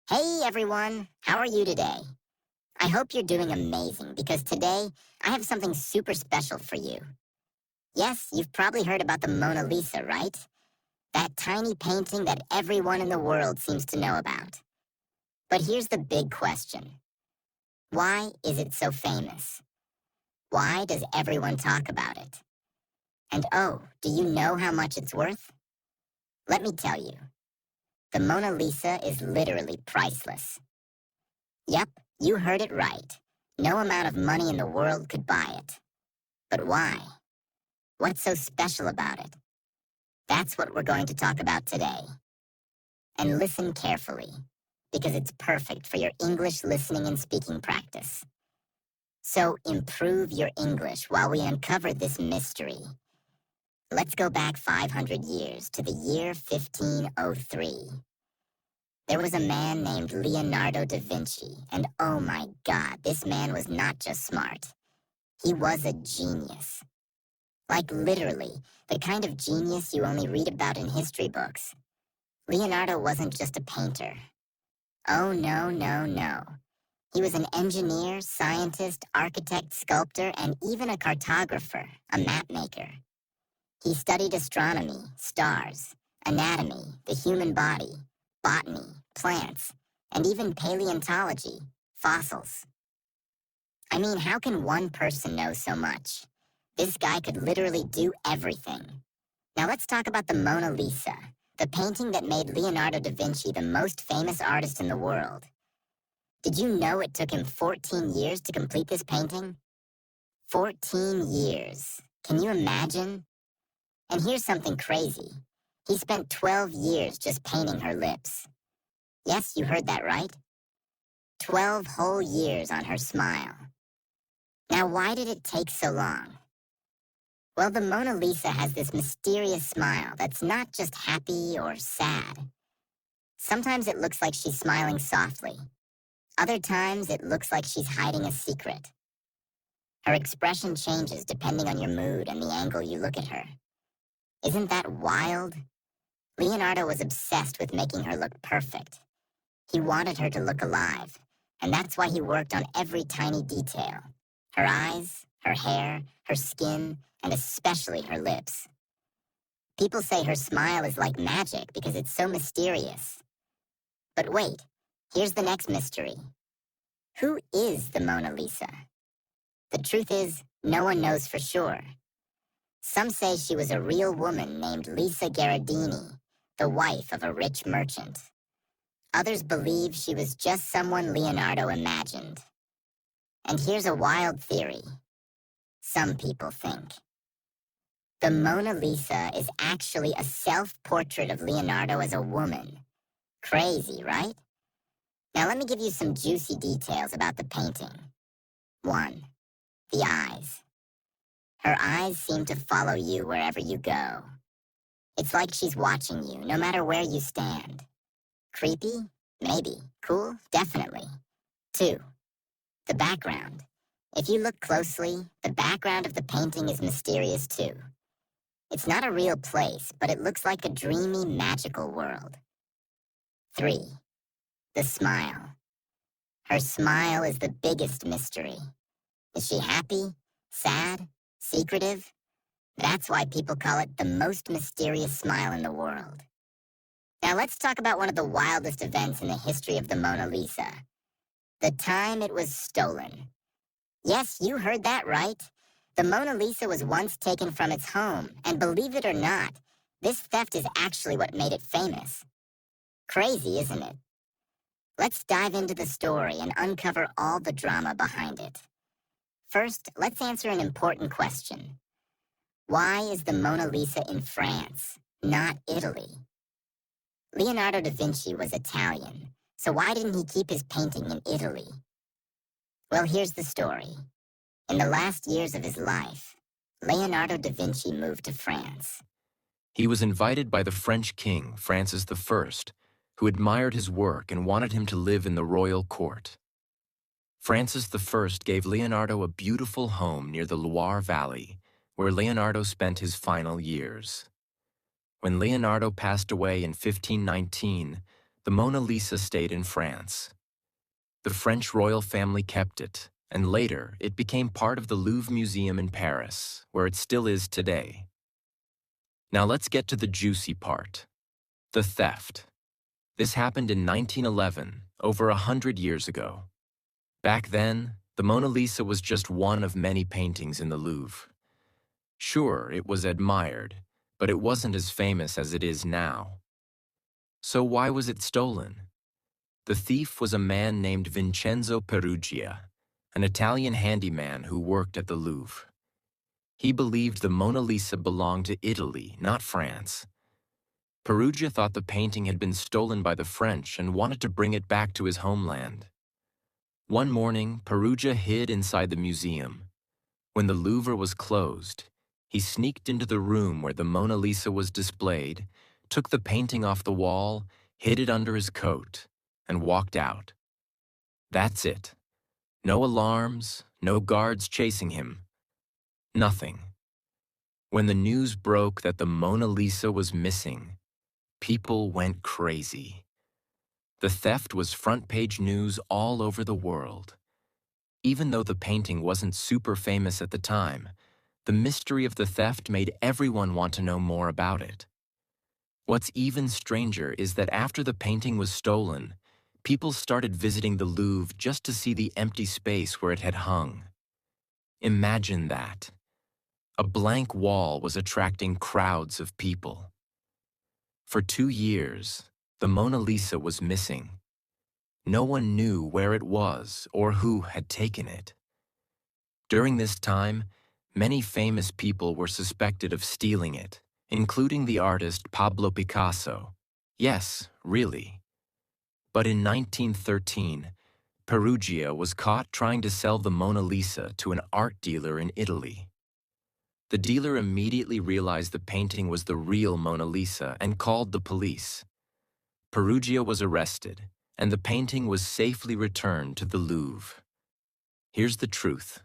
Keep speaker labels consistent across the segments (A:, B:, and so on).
A: Hey everyone, how are you today? I hope you're doing amazing because today I have something super special for you. Yes, you've probably heard about the Mona Lisa, right? That tiny painting that everyone in the world seems to know about. But here's the big question. Why is it so famous? Why does everyone talk about it? And oh, do you know how much it's worth? Let me tell you. The Mona Lisa is literally priceless. Yep, you heard it right. No amount of money in the world could buy it. But why? What's so special about it? That's what we're going to talk about today. And listen carefully, because it's perfect for your English listening and speaking practice. So improve your English while we uncover this mystery. Let's go back 500 years to the year 1503. There was a man named Leonardo da Vinci, and oh my God, this man was not just smart. He was a genius. Like literally, the kind of genius you only read about in history books. Leonardo wasn't just a painter. Oh no, no, no. He was an engineer, scientist, architect, sculptor, and even a cartographer, a map maker. He studied astronomy, stars, anatomy, the human body, botany, plants, and even paleontology, fossils. I mean, how can one person know so much? This guy could literally do everything. Now let's talk about the Mona Lisa, the painting that made Leonardo da Vinci the most famous artist in the world. Did you know it took him 14 years to complete this painting? 14 years. Can you imagine? And here's something crazy. He spent 12 years just painting her lips. Yes, you heard that right. 12 whole years on her smile. Now, why did it take so long? Well, the Mona Lisa has this mysterious smile that's not just happy or sad. Sometimes it looks like she's smiling softly. Other times it looks like she's hiding a secret. Her expression changes depending on your mood and the angle you look at her. Isn't that wild? Leonardo was obsessed with making her look perfect. He wanted her to look alive, and that's why he worked on every tiny detail. Her eyes, her hair, her skin, and especially her lips. People say her smile is like magic because it's so mysterious. But wait, here's the next mystery. Who is the Mona Lisa? The truth is, no one knows for sure. Some say she was a real woman named Lisa Gherardini, the wife of a rich merchant. Others believe she was just someone Leonardo imagined. And here's a wild theory. Some people think the Mona Lisa is actually a self-portrait of Leonardo as a woman. Crazy, right? Now let me give you some juicy details about the painting. 1. The eyes. Her eyes seem to follow you wherever you go. It's like she's watching you, no matter where you stand. Creepy? Maybe. Cool? Definitely. 2. The background. If you look closely, the background of the painting is mysterious too. It's not a real place, but it looks like a dreamy, magical world. 3. The smile. Her smile is the biggest mystery. Is she happy? Sad? Secretive? That's why people call it the most mysterious smile in the world. Now let's talk about one of the wildest events in the history of the Mona Lisa. The time it was stolen. Yes, you heard that right. The Mona Lisa was once taken from its home, and believe it or not, this theft is actually what made it famous. Crazy, isn't it? Let's dive into the story and uncover all the drama behind it. First, let's answer an important question. Why is the Mona Lisa in France, not Italy? Leonardo da Vinci was Italian, so why didn't he keep his painting in Italy? Well, here's the story. In the last years of his life, Leonardo da Vinci moved to France.
B: He was invited by the French king, Francis I, who admired his work and wanted him to live in the royal court. Francis I gave Leonardo a beautiful home near the Loire Valley, where Leonardo spent his final years. When Leonardo passed away in 1519, the Mona Lisa stayed in France. The French royal family kept it, and later it became part of the Louvre Museum in Paris, where it still is today. Now let's get to the juicy part, the theft. This happened in 1911, over 100 years ago. Back then, the Mona Lisa was just one of many paintings in the Louvre. Sure, it was admired, but it wasn't as famous as it is now. So why was it stolen? The thief was a man named Vincenzo Peruggia, an Italian handyman who worked at the Louvre. He believed the Mona Lisa belonged to Italy, not France. Peruggia thought the painting had been stolen by the French and wanted to bring it back to his homeland. One morning, Peruggia hid inside the museum. When the Louvre was closed, he sneaked into the room where the Mona Lisa was displayed, took the painting off the wall, hid it under his coat, and walked out. That's it. No alarms, no guards chasing him. Nothing. When the news broke that the Mona Lisa was missing, people went crazy. The theft was front-page news all over the world. Even though the painting wasn't super famous at the time, the mystery of the theft made everyone want to know more about it. What's even stranger is that after the painting was stolen, people started visiting the Louvre just to see the empty space where it had hung. Imagine that. A blank wall was attracting crowds of people. For 2 years, the Mona Lisa was missing. No one knew where it was or who had taken it. During this time, many famous people were suspected of stealing it, including the artist Pablo Picasso. Yes, really. But in 1913, Peruggia was caught trying to sell the Mona Lisa to an art dealer in Italy. The dealer immediately realized the painting was the real Mona Lisa and called the police. Peruggia was arrested, and the painting was safely returned to the Louvre. Here's the truth.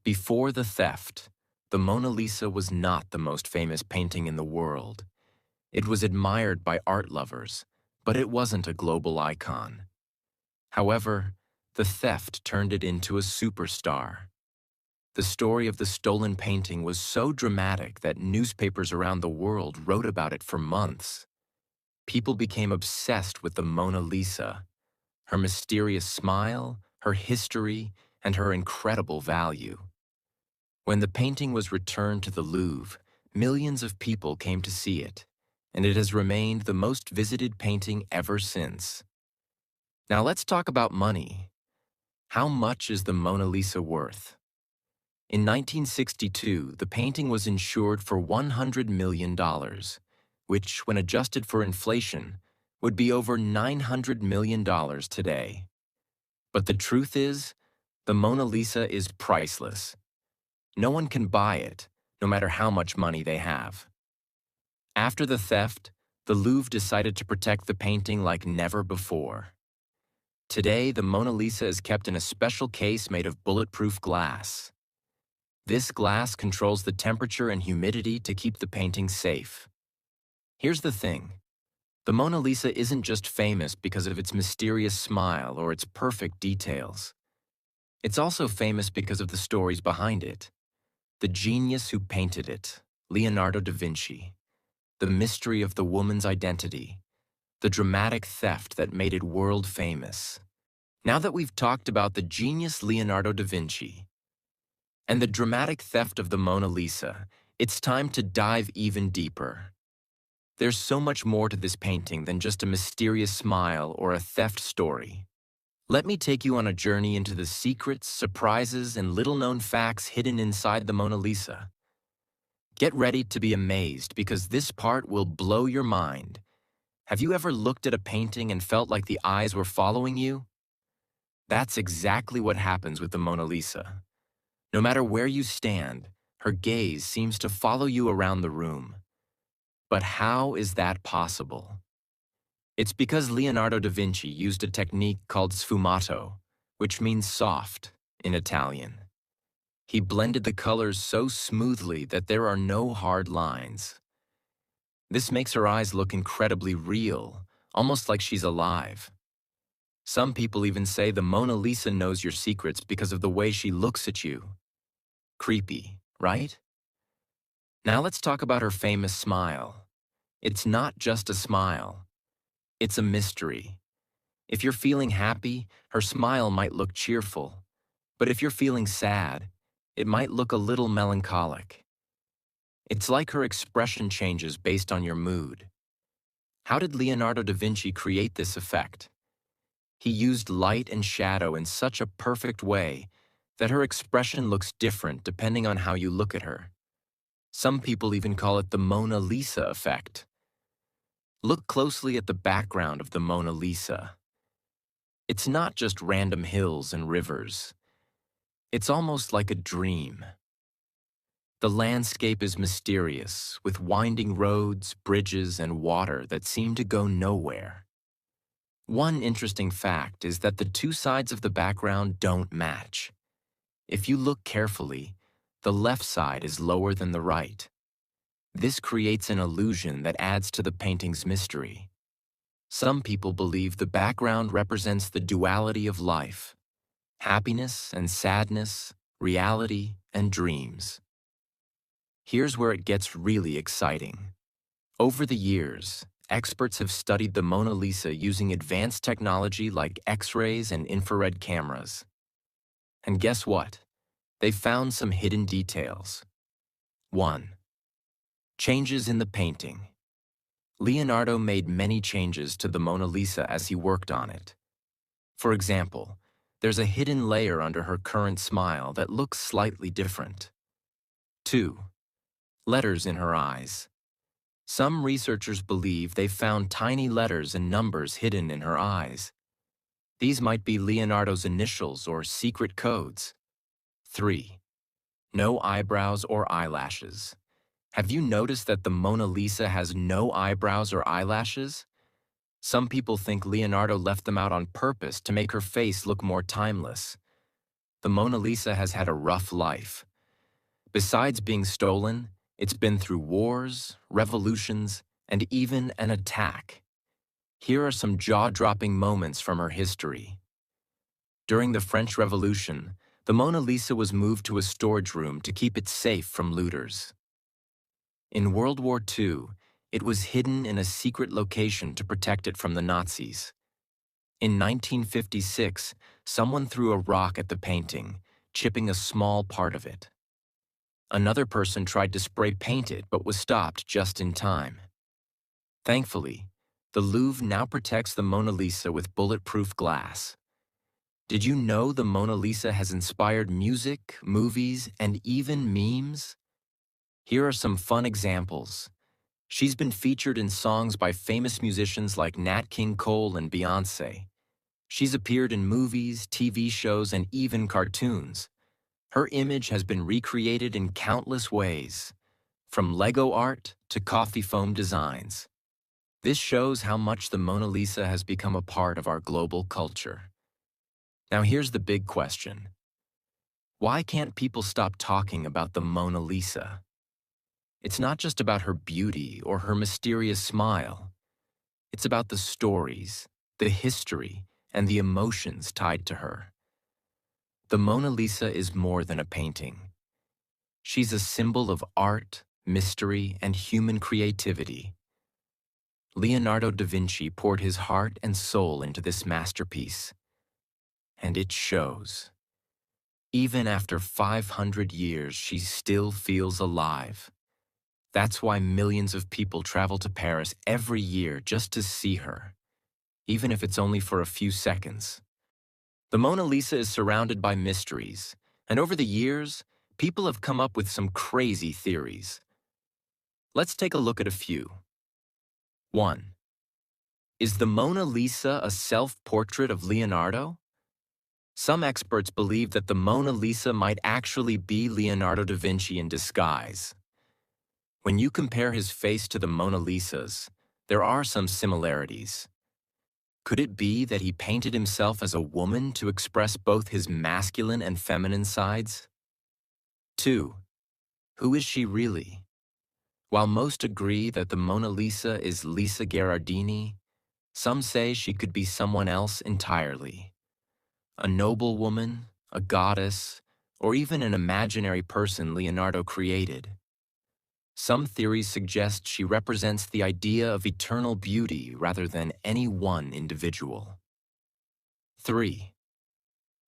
B: Before the theft, the Mona Lisa was not the most famous painting in the world. It was admired by art lovers, but it wasn't a global icon. However, the theft turned it into a superstar. The story of the stolen painting was so dramatic that newspapers around the world wrote about it for months. People became obsessed with the Mona Lisa, her mysterious smile, her history, and her incredible value. When the painting was returned to the Louvre, millions of people came to see it, and it has remained the most visited painting ever since. Now let's talk about money. How much is the Mona Lisa worth? In 1962, the painting was insured for $100 million, which, when adjusted for inflation, would be over $900 million today. But the truth is, the Mona Lisa is priceless. No one can buy it, no matter how much money they have. After the theft, the Louvre decided to protect the painting like never before. Today, the Mona Lisa is kept in a special case made of bulletproof glass. This glass controls the temperature and humidity to keep the painting safe. Here's the thing. The Mona Lisa isn't just famous because of its mysterious smile or its perfect details. It's also famous because of the stories behind it. The genius who painted it, Leonardo da Vinci. The mystery of the woman's identity. The dramatic theft that made it world famous. Now that we've talked about the genius Leonardo da Vinci and the dramatic theft of the Mona Lisa, it's time to dive even deeper. There's so much more to this painting than just a mysterious smile or a theft story. Let me take you on a journey into the secrets, surprises, and little-known facts hidden inside the Mona Lisa. Get ready to be amazed because this part will blow your mind. Have you ever looked at a painting and felt like the eyes were following you? That's exactly what happens with the Mona Lisa. No matter where you stand, her gaze seems to follow you around the room. But how is that possible? It's because Leonardo da Vinci used a technique called sfumato, which means soft in Italian. He blended the colors so smoothly that there are no hard lines. This makes her eyes look incredibly real, almost like she's alive. Some people even say the Mona Lisa knows your secrets because of the way she looks at you. Creepy, right? Now let's talk about her famous smile. It's not just a smile. It's a mystery. If you're feeling happy, her smile might look cheerful. But if you're feeling sad, it might look a little melancholic. It's like her expression changes based on your mood. How did Leonardo da Vinci create this effect? He used light and shadow in such a perfect way that her expression looks different depending on how you look at her. Some people even call it the Mona Lisa effect. Look closely at the background of the Mona Lisa. It's not just random hills and rivers. It's almost like a dream. The landscape is mysterious, with winding roads, bridges, and water that seem to go nowhere. One interesting fact is that the two sides of the background don't match. If you look carefully, the left side is lower than the right. This creates an illusion that adds to the painting's mystery. Some people believe the background represents the duality of life: happiness and sadness, reality and dreams. Here's where it gets really exciting. Over the years, experts have studied the Mona Lisa using advanced technology like X-rays and infrared cameras. And guess what? They found some hidden details. 1. Changes in the painting. Leonardo made many changes to the Mona Lisa as he worked on it. For example, there's a hidden layer under her current smile that looks slightly different. 2. Letters in her eyes. Some researchers believe they found tiny letters and numbers hidden in her eyes. These might be Leonardo's initials or secret codes. 3. No eyebrows or eyelashes. Have you noticed that the Mona Lisa has no eyebrows or eyelashes? Some people think Leonardo left them out on purpose to make her face look more timeless. The Mona Lisa has had a rough life. Besides being stolen, it's been through wars, revolutions, and even an attack. Here are some jaw-dropping moments from her history. During the French Revolution, the Mona Lisa was moved to a storage room to keep it safe from looters. In World War II, it was hidden in a secret location to protect it from the Nazis. In 1956, someone threw a rock at the painting, chipping a small part of it. Another person tried to spray paint it but was stopped just in time. Thankfully, the Louvre now protects the Mona Lisa with bulletproof glass. Did you know the Mona Lisa has inspired music, movies, and even memes? Here are some fun examples. She's been featured in songs by famous musicians like Nat King Cole and Beyoncé. She's appeared in movies, TV shows, and even cartoons. Her image has been recreated in countless ways, from Lego art to coffee foam designs. This shows how much the Mona Lisa has become a part of our global culture. Now here's the big question. Why can't people stop talking about the Mona Lisa? It's not just about her beauty or her mysterious smile. It's about the stories, the history, and the emotions tied to her. The Mona Lisa is more than a painting. She's a symbol of art, mystery, and human creativity. Leonardo da Vinci poured his heart and soul into this masterpiece, and it shows. Even after 500 years, she still feels alive. That's why millions of people travel to Paris every year just to see her, even if it's only for a few seconds. The Mona Lisa is surrounded by mysteries, and over the years, people have come up with some crazy theories. Let's take a look at a few. 1. Is the Mona Lisa a self-portrait of Leonardo? Some experts believe that the Mona Lisa might actually be Leonardo da Vinci in disguise. When you compare his face to the Mona Lisa's, there are some similarities. Could it be that he painted himself as a woman to express both his masculine and feminine sides? 2. Who is she really? While most agree that the Mona Lisa is Lisa Gherardini, Some say she could be someone else entirely. A noble woman, a goddess, or even an imaginary person Leonardo created. Some theories suggest she represents the idea of eternal beauty rather than any one individual. 3.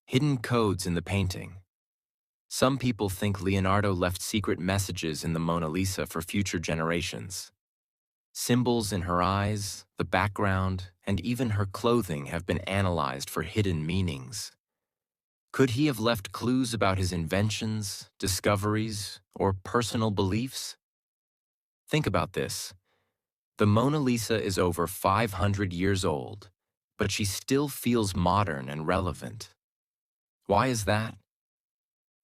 B: Hidden codes in the painting. Some people think Leonardo left secret messages in the Mona Lisa for future generations. Symbols in her eyes, the background, and even her clothing have been analyzed for hidden meanings. Could he have left clues about his inventions, discoveries, or personal beliefs? Think about this. The Mona Lisa is over 500 years old, but she still feels modern and relevant. Why is that?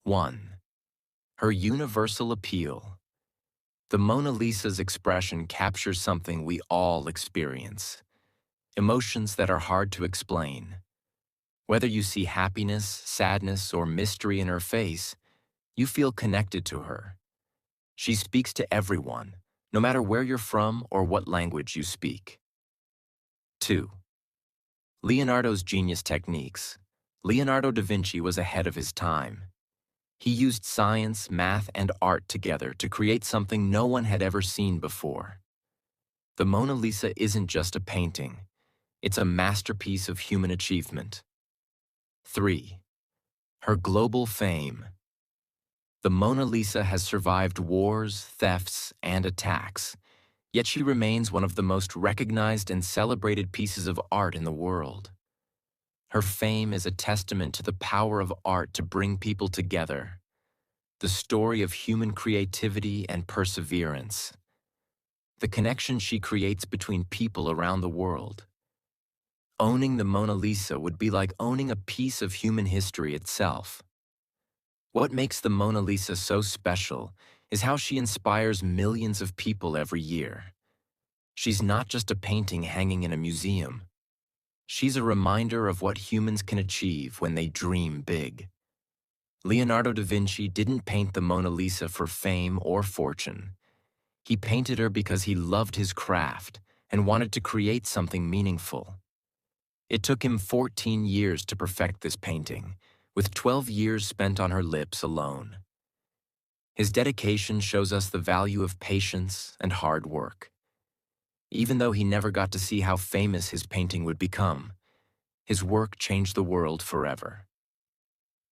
B: 1. Her universal appeal. The Mona Lisa's expression captures something we all experience, emotions that are hard to explain. Whether you see happiness, sadness, or mystery in her face, you feel connected to her. She speaks to everyone, no matter where you're from or what language you speak. 2. Leonardo's genius techniques. Leonardo da Vinci was ahead of his time. He used science, math, and art together to create something no one had ever seen before. The Mona Lisa isn't just a painting. It's a masterpiece of human achievement. 3. Her global fame. The Mona Lisa has survived wars, thefts, and attacks, yet she remains one of the most recognized and celebrated pieces of art in the world. Her fame is a testament to the power of art to bring people together, the story of human creativity and perseverance, the connection she creates between people around the world. Owning the Mona Lisa would be like owning a piece of human history itself. What makes the Mona Lisa so special is how she inspires millions of people every year. She's not just a painting hanging in a museum. She's a reminder of what humans can achieve when they dream big. Leonardo da Vinci didn't paint the Mona Lisa for fame or fortune. He painted her because he loved his craft and wanted to create something meaningful. It took him 14 years to perfect this painting, with 12 years spent on her lips alone. His dedication shows us the value of patience and hard work. Even though he never got to see how famous his painting would become, his work changed the world forever.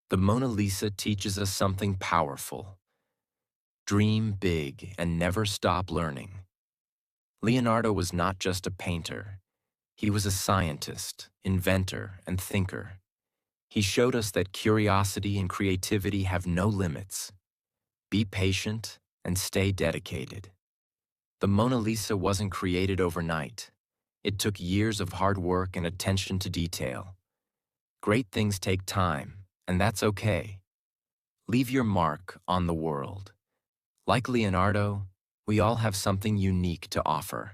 B: The Mona Lisa teaches us something powerful. Dream big and never stop learning. Leonardo was not just a painter. He was a scientist, inventor, and thinker. He showed us that curiosity and creativity have no limits. Be patient and stay dedicated. The Mona Lisa wasn't created overnight. It took years of hard work and attention to detail. Great things take time, and that's okay. Leave your mark on the world. Like Leonardo, we all have something unique to offer.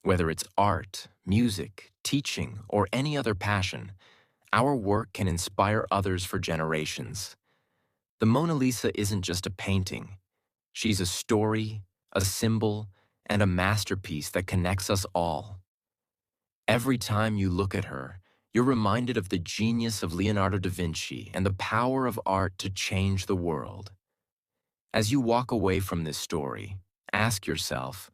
B: Whether it's art, music, teaching, or any other passion, our work can inspire others for generations. The Mona Lisa isn't just a painting. She's a story, a symbol, and a masterpiece that connects us all. Every time you look at her, you're reminded of the genius of Leonardo da Vinci and the power of art to change the world. As you walk away from this story, ask yourself,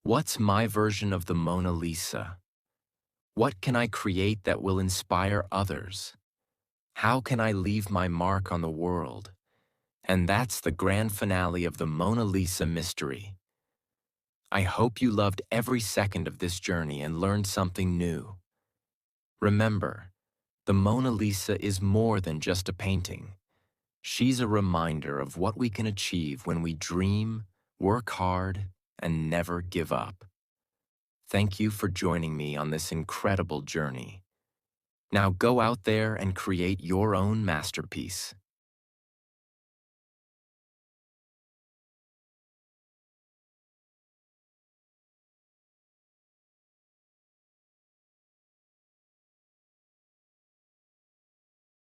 B: what's my version of the Mona Lisa? What can I create that will inspire others? How can I leave my mark on the world? And that's the grand finale of the Mona Lisa mystery. I hope you loved every second of this journey and learned something new. Remember, the Mona Lisa is more than just a painting. She's a reminder of what we can achieve when we dream, work hard, and never give up. Thank you for joining me on this incredible journey. Now go out there and create your own masterpiece.